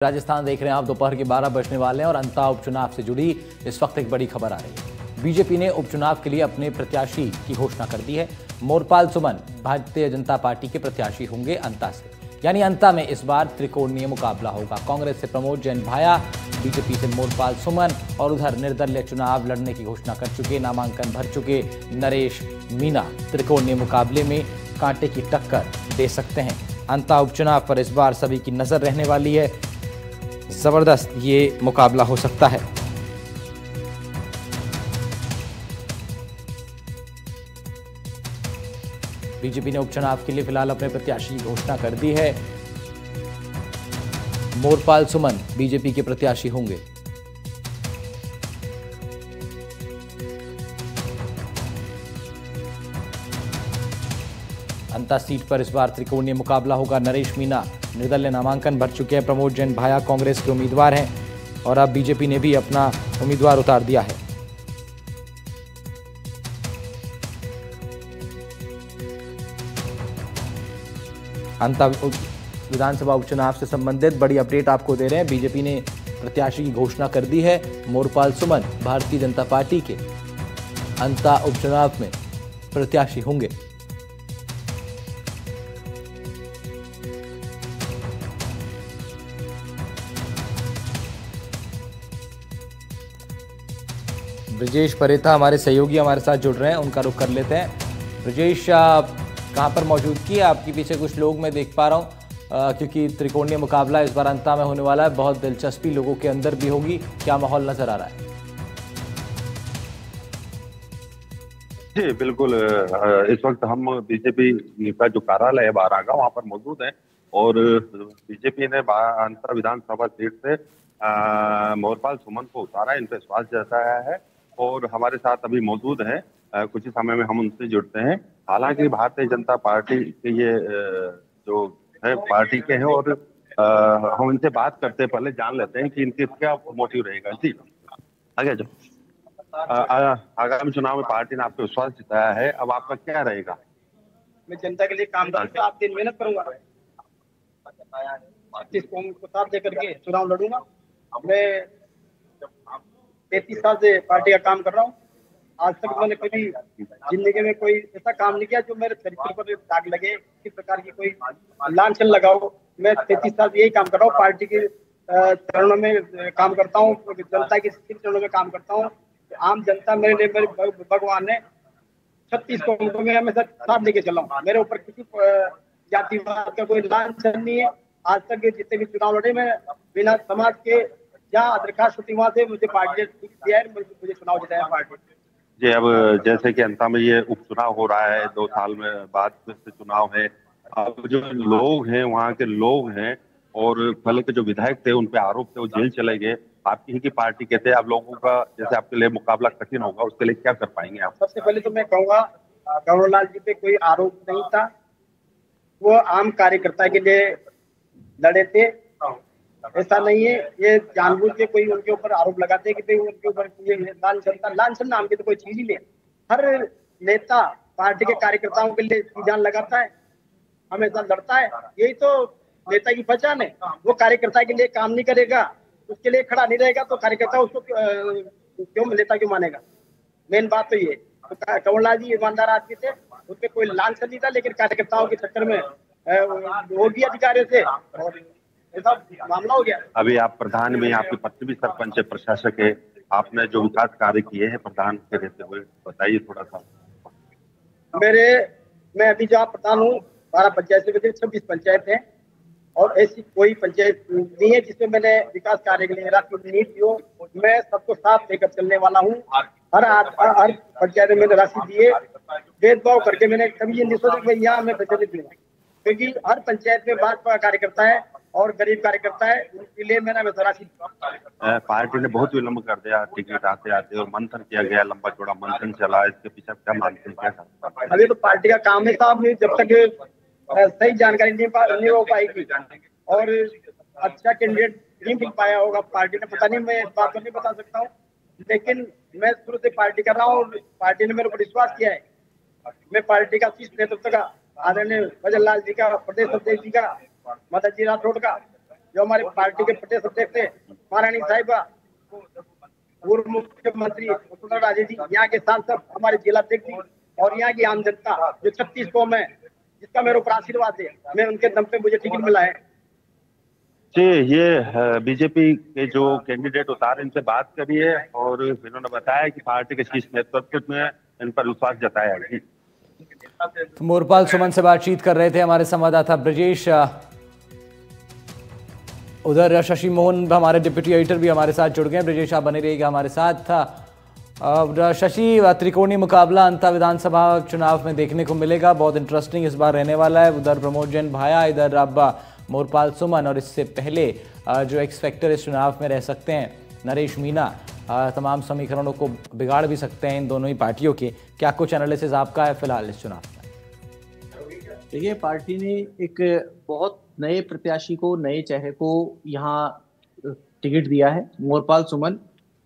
राजस्थान देख रहे हैं आप, दोपहर के 12 बजने वाले हैं और अंता उपचुनाव से जुड़ी इस वक्त एक बड़ी खबर आ रही है। बीजेपी ने उपचुनाव के लिए अपने प्रत्याशी की घोषणा कर दी है। मोरपाल सुमन भारतीय जनता पार्टी के प्रत्याशी होंगे अंता से, यानी अंता में इस बार त्रिकोणीय मुकाबला होगा। कांग्रेस से प्रमोद जैन भाया, बीजेपी से मोरपाल सुमन और उधर निर्दलीय चुनाव लड़ने की घोषणा कर चुके, नामांकन भर चुके नरेश मीणा त्रिकोणीय मुकाबले में कांटे की टक्कर दे सकते हैं। अंता उपचुनाव पर इस बार सभी की नजर रहने वाली है। जबरदस्त ये मुकाबला हो सकता है। बीजेपी ने उपचुनाव के लिए फिलहाल अपने प्रत्याशी की घोषणा कर दी है। मोरपाल सुमन बीजेपी के प्रत्याशी होंगे। अंता सीट पर इस बार त्रिकोणीय मुकाबला होगा। नरेश मीणा निर्दलीय नामांकन भर चुके हैं। प्रमोद जैन भाया कांग्रेस के उम्मीदवार हैं और अब बीजेपी ने भी अपना उम्मीदवार उतार दिया है। अंता विधानसभा उपचुनाव से संबंधित बड़ी अपडेट आपको दे रहे हैं। बीजेपी ने प्रत्याशी की घोषणा कर दी है। मोरपाल सुमन भारतीय जनता पार्टी के अंता उपचुनाव में प्रत्याशी होंगे। ब्रजेश परेथा हमारे सहयोगी हमारे साथ जुड़ रहे हैं, उनका रुख कर लेते हैं। ब्रजेश, कहाँ पर मौजूदगी है आपके पीछे? कुछ लोग मैं देख पा रहा हूँ, क्योंकि त्रिकोणीय मुकाबला इस बार अंता में होने वाला है। बहुत दिलचस्पी लोगों के अंदर भी होगी। क्या माहौल नजर आ रहा है? जी बिल्कुल। इस वक्त हम बीजेपी का जो कार्यालय है बारागा, वहाँ पर मौजूद है और बीजेपी ने अंतर विधानसभा सीट से मोरपाल सुमन को उतारा, इन पे विश्वास जताया है और हमारे साथ अभी मौजूद है। कुछ ही समय में हम उनसे जुड़ते हैं। हालांकि भारतीय जनता पार्टी के ये जो है पार्टी के हैं और हम इनसे बात करते हैं, पहले जान लेते हैं कि इनके क्या मोटिव रहेगा। जी आगे जो आगामी चुनाव में पार्टी ने आपको विश्वास जताया है, अब आपका क्या रहेगा? मैं जनता के लिए काम करूंगा, आप दिन मेहनत करूंगा, 36 कौम को साथ लेकर के चुनाव लड़ूंगा। मैं 33 साल से पार्टी का काम कर रहा हूँ। आज तक मैंने कभी जिंदगी में कोई ऐसा काम नहीं किया जो मेरे चरित्र पर दाग लगे, किसी प्रकार की कोई लांछन लगाओ। मैं 33 साल से यही काम कर रहा हूँ, पार्टी के चरणों में काम करता हूँ, जनता के चरणों में काम करता हूँ। आम जनता मेरे लिए मेरे भगवान ने 36 कौम को मैं हमेशा साथ लेके चला हूँ। मेरे ऊपर किसी जातिवाद का कोई लांछन नहीं है। आज तक के जितने भी चुनाव लड़े, मैं बिना समाज के जहाँ दरखास्त होती वहां से मुझे पार्टी ने दिया है, मुझे चुनाव जिताया पार्टी। जी, अब जैसे कि अंता में ये उपचुनाव हो रहा है, 2 साल में बाद फिर से चुनाव है। अब जो लोग हैं, वहाँ के लोग हैं और पहले के जो विधायक थे उन पे आरोप थे, वो जेल चले गए। आपकी ही की पार्टी कहते हैं, आप लोगों का जैसे आपके लिए मुकाबला कठिन होगा, उसके लिए क्या कर पाएंगे आप? सबसे पहले तो मैं कहूँगा गवर्नर जी पे कोई आरोप नहीं था, वो आम कार्यकर्ता के लिए लड़े थे। ऐसा नहीं है ये जानबूझ के कोई उनके ऊपर आरोप लगाते हैं कि उनके ऊपर लांछन नाम की तो कोई चीज ही नहीं है। हर नेता पार्टी के कार्यकर्ताओं के लिए जान लगाता है, हमेशा लड़ता है। यही तो नेता की पहचान है। वो कार्यकर्ता के लिए काम नहीं करेगा, उसके लिए खड़ा नहीं रहेगा तो कार्यकर्ता उसको क्यों नेता क्यों मानेगा? मेन बात तो ये। तो कंवरलाल जी ईमानदार आदमी थे, उनपे कोई लांछन नहीं था, लेकिन कार्यकर्ताओं के चक्कर में वो भी अधिकारियों से और ऐसा मामला हो गया। अभी आप प्रधान में, आपकी पत्नी भी सरपंच है, प्रशासक है, आपने जो विकास कार्य किए हैं प्रधान के रहते हुए, बताइए थोड़ा सा। मैं अभी जहाँ प्रधान हूँ, 12 पंचायत से 26 पंचायत है और ऐसी कोई पंचायत नहीं है जिसमें मैंने विकास कार्य के लिए राशि नहीं दी हो। मैं सबको साथ लेकर चलने वाला हूँ। हर पंचायत में मैंने राशि दी है। भेदभाव करके मैंने कभी ये नहीं सोचा कि यहाँ मैं पैसे नहीं दूंगा, क्योंकि हर पंचायत में भाजपा कार्यकर्ता है और गरीब कार्यकर्ता है, उनके लिए मैंने राशि दी। पार्टी ने बहुत विलम्ब कर दिया टिकट आते आते और मंथन किया गया, लंबा चौड़ा मंथन चला, इसके पीछे क्या मानते हैं, क्या? अभी तो पार्टी का काम है साहब, जब तक सही जानकारी नहीं हो पाएगी और अच्छा कैंडिडेट नहीं मिल पाया होगा पार्टी ने, पता नहीं, मैं इस बात को नहीं बता सकता हूँ। लेकिन मैं शुरू से पार्टी कर रहा हूँ और पार्टी ने मेरे ऊपर विश्वास किया है। मैं पार्टी का शीर्ष नेतृत्व का आदरणीय भजन लाल जी का, प्रदेश अध्यक्ष जी का, माता जी राठौड़ का जो हमारे पार्टी के प्रदेश अध्यक्ष थे महारानी साहिबा, पूर्व मुख्यमंत्री वसुंधरा राजे जी, यहाँ के सांसद, हमारे जिला अध्यक्ष जी और यहाँ की आम जनता जो 36 कौम है, जिसका मेरे ऊपर आशीर्वाद है, मैं उनके दम पे मुझे टिकट मिला है। जी, ये बीजेपी के जो कैंडिडेट उतार इनसे बात करी है और इन्होंने बताया कि पार्टी के शीर्ष नेतृत्व में इन पर विश्वास जताया है। तो मोरपाल सुमन से बातचीत कर रहे थे हमारे संवाददाता ब्रजेश। उधर शशि मोहन हमारे डिप्टी एडिटर भी हमारे साथ जुड़ गए। ब्रजेश आप बने रहिएगा हमारे साथ। शशि, त्रिकोणीय मुकाबला अंता विधानसभा चुनाव में देखने को मिलेगा, बहुत इंटरेस्टिंग इस बार रहने वाला है। उधर प्रमोद जैन भाया, इधर अब मोरपाल सुमन, और इससे पहले जो एक्स फैक्टर इस चुनाव में रह सकते हैं नरेश मीणा, तमाम समीकरणों को बिगाड़ भी सकते हैं इन दोनों ही पार्टियों के। क्या कुछ एनालिसिस आपका है फिलहाल इस चुनाव में? देखिए, पार्टी ने एक बहुत नए प्रत्याशी को, नए चेहरे को यहाँ टिकट दिया है, मोरपाल सुमन।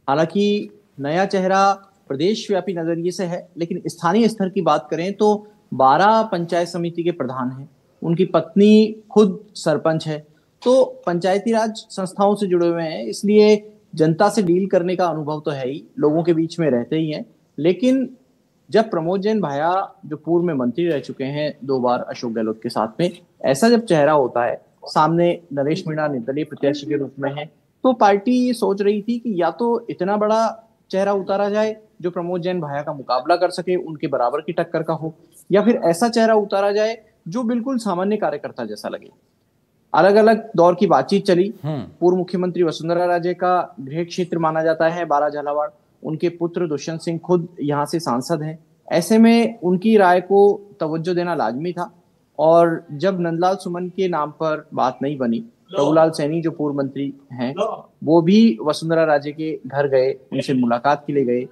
हालांकि नया चेहरा प्रदेश व्यापी नजरिए से है, लेकिन स्थानीय स्तर की बात करें तो 12 पंचायत समिति के प्रधान हैं, उनकी पत्नी खुद सरपंच है, तो पंचायती राज संस्थाओं से जुड़े हुए हैं, इसलिए जनता से डील करने का अनुभव तो है ही, लोगों के बीच में रहते ही हैं। लेकिन जब प्रमोद जैन भाया, जो पूर्व में मंत्री रह चुके हैं 2 बार अशोक गहलोत के साथ में, ऐसा जब चेहरा होता है, सामने नरेश मीणा निर्दलीय प्रत्याशी के रूप में है, तो पार्टी ये सोच रही थी कि या तो इतना बड़ा चेहरा उतारा जाए जो प्रमोद जैन भाया का मुकाबला कर सके, उनके बराबर की टक्कर का हो, या फिर ऐसा चेहरा उतारा जाए जो बिल्कुल सामान्य कार्यकर्ता जैसा लगे। अलग अलग दौर की बातचीत चली। पूर्व मुख्यमंत्री वसुंधरा राजे का गृह क्षेत्र माना जाता है 12 झालावाड़, उनके पुत्र दुष्यंत सिंह खुद यहाँ से सांसद हैं, ऐसे में उनकी राय को तवज्जो देना लाजमी था। और जब नंदलाल सुमन के नाम पर बात नहीं बनी, प्रभुलाल सैनी जो पूर्व मंत्री हैं वो भी वसुंधरा राजे के घर गए, उनसे मुलाकात के लिए गए।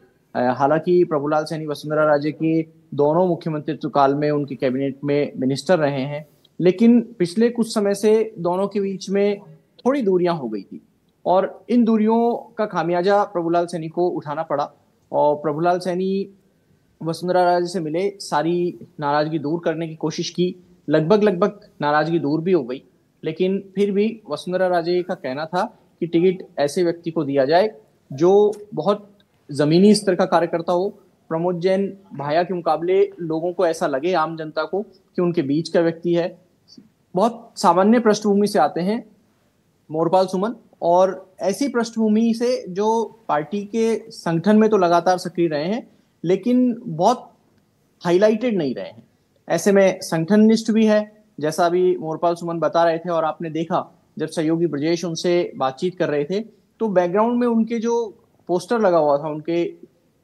हालांकि प्रभुलाल सैनी वसुंधरा राजे के दोनों मुख्यमंत्रित्व काल में उनके कैबिनेट में मिनिस्टर रहे हैं, लेकिन पिछले कुछ समय से दोनों के बीच में थोड़ी दूरियां हो गई थी और इन दूरियों का खामियाजा प्रभुलाल सैनी को उठाना पड़ा। और प्रभुलाल सैनी वसुंधरा राजे से मिले, सारी नाराजगी दूर करने की कोशिश की, लगभग नाराजगी दूर भी हो गई, लेकिन फिर भी वसुंधरा राजे का कहना था कि टिकट ऐसे व्यक्ति को दिया जाए जो बहुत जमीनी स्तर का कार्यकर्ता हो। प्रमोद जैन भाया के मुकाबले लोगों को ऐसा लगे, आम जनता को, कि उनके बीच का व्यक्ति है। बहुत सामान्य पृष्ठभूमि से आते हैं मोरपाल सुमन, और ऐसी पृष्ठभूमि से जो पार्टी के संगठन में तो लगातार सक्रिय रहे हैं, लेकिन बहुत हाईलाइटेड नहीं रहे हैं। ऐसे में संगठननिष्ठ भी है, जैसा अभी मोरपाल सुमन बता रहे थे, और आपने देखा जब सहयोगी ब्रजेश उनसे बातचीत कर रहे थे तो बैकग्राउंड में उनके जो पोस्टर लगा हुआ था उनके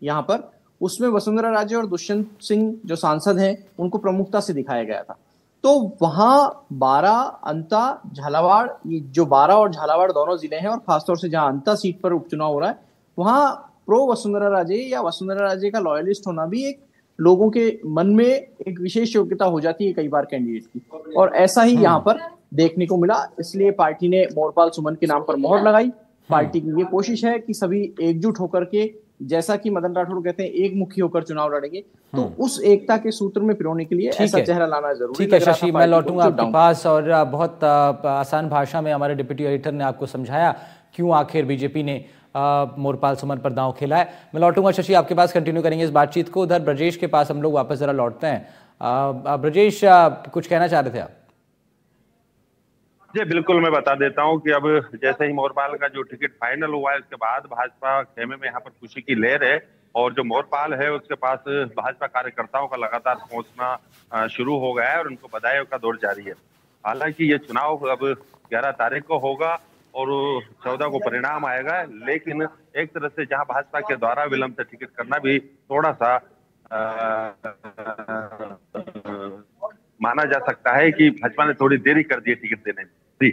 यहाँ पर, उसमें वसुंधरा राजे और दुष्यंत सिंह जो सांसद हैं उनको प्रमुखता से दिखाया गया था। तो वहां 12 अंता झालावाड़, ये जो 12 और झालावाड़ दोनों जिले हैं, और खासतौर से जहां अंता सीट पर उपचुनाव हो रहा है, वहां प्रो वसुंधरा राजे या वसुंधरा राजे का लॉयलिस्ट होना भी एक लोगों के मन में एक विशेष योग्यता हो जाती है कई बार कैंडिडेट की, और ऐसा ही यहाँ पर देखने को मिला। इसलिए पार्टी ने मोरपाल सुमन के नाम पर मोहर लगाई। पार्टी की ये कोशिश है कि सभी एकजुट होकर के, जैसा कि मदन राठौड़ कहते हैं, एक मुखी होकर चुनाव लड़ेंगे, तो उस एकता के सूत्र में पिरोने के लिए ऐसा चेहरा लाना जरूरी है। ठीक है शशि, मैं लौटूंगा आपके पास, और बहुत आसान भाषा में हमारे डिप्टी एडिटर ने आपको समझाया क्यों आखिर बीजेपी ने मोरपाल सुमन पर दांव खेला है। मैं लौटूंगा शशि आपके पास, कंटिन्यू करेंगे इस बातचीत को। उधर ब्रजेश के पास हम लोग वापस जरा लौटते हैं। ब्रजेश, कुछ कहना चाह रहे थे आप? जी बिल्कुल, मैं बता देता हूं कि अब जैसे ही मोरपाल का जो टिकट फाइनल हुआ है, उसके बाद भाजपा खेमे में यहाँ पर खुशी की लहर है, और जो मोरपाल है उसके पास भाजपा कार्यकर्ताओं का लगातार पहुंचना शुरू हो गया है और उनको बधाई का दौर जारी है। हालांकि ये चुनाव अब 11 तारीख को होगा और 14 को परिणाम आएगा, लेकिन एक तरह से जहां भाजपा के द्वारा विलंब से टिकट करना भी थोड़ा सा माना जा सकता है कि भाजपा ने थोड़ी देरी कर दी टिकट देने में।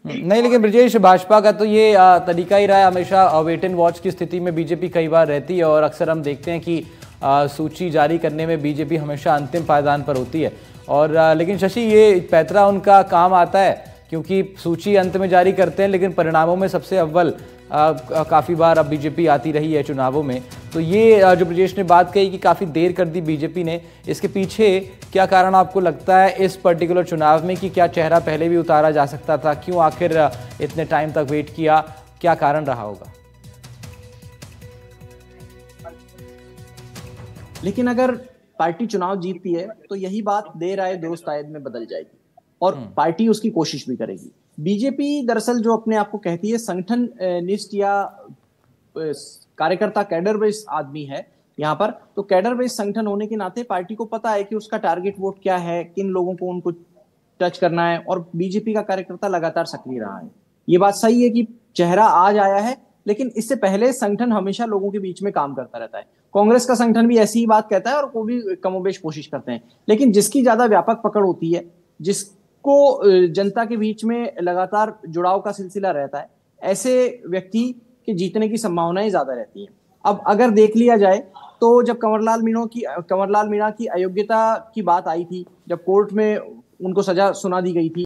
नहीं, लेकिन ब्रजेश, भाजपा का तो ये तरीका ही रहा है, हमेशा वेट एंड वॉच की स्थिति में बीजेपी कई बार रहती है, और अक्सर हम देखते हैं कि सूची जारी करने में बीजेपी हमेशा अंतिम पायदान पर होती है। और लेकिन शशि, ये पैतरा उनका काम आता है क्योंकि सूची अंत में जारी करते हैं लेकिन परिणामों में सबसे अव्वल काफ़ी बार अब बीजेपी आती रही है चुनावों में। तो ये जो ब्रजेश ने बात कही कि काफ़ी देर कर दी बीजेपी ने, इसके पीछे क्या कारण आपको लगता है इस पर्टिकुलर चुनाव में, कि क्या चेहरा पहले भी उतारा जा सकता था, क्यों आखिर इतने टाइम तक वेट किया, क्या कारण रहा होगा? लेकिन अगर पार्टी चुनाव जीतती है तो यही बात देर आए दुरुस्त आए में बदल जाएगी और पार्टी उसकी कोशिश भी करेगी। बीजेपी दरअसल जो अपने आप को कहती है संगठन निष्ठ या कार्यकर्ता कैडर बेस्ड आदमी है यहाँ पर, तो कैडर बेस्ड संगठन होने के नाते पार्टी को पता है कि उसका टारगेट वोट क्या है, किन लोगों को उनको टच करना है, और बीजेपी का कार्यकर्ता लगातार सक्रिय रहा है। ये बात सही है कि चेहरा आज आया है, लेकिन इससे पहले संगठन हमेशा लोगों के बीच में काम करता रहता है। कांग्रेस का संगठन भी ऐसी ही बात कहता है और वो भी कमोबेश कोशिश करते हैं, लेकिन जिसकी ज्यादा व्यापक पकड़ होती है, जिसको जनता के बीच में लगातार जुड़ाव का सिलसिला रहता है, ऐसे व्यक्ति के जीतने की संभावनाएं ज्यादा रहती हैं। अब अगर देख लिया जाए तो जब कंवरलाल मीणा की अयोग्यता की बात आई थी, जब कोर्ट में उनको सजा सुना दी गई थी,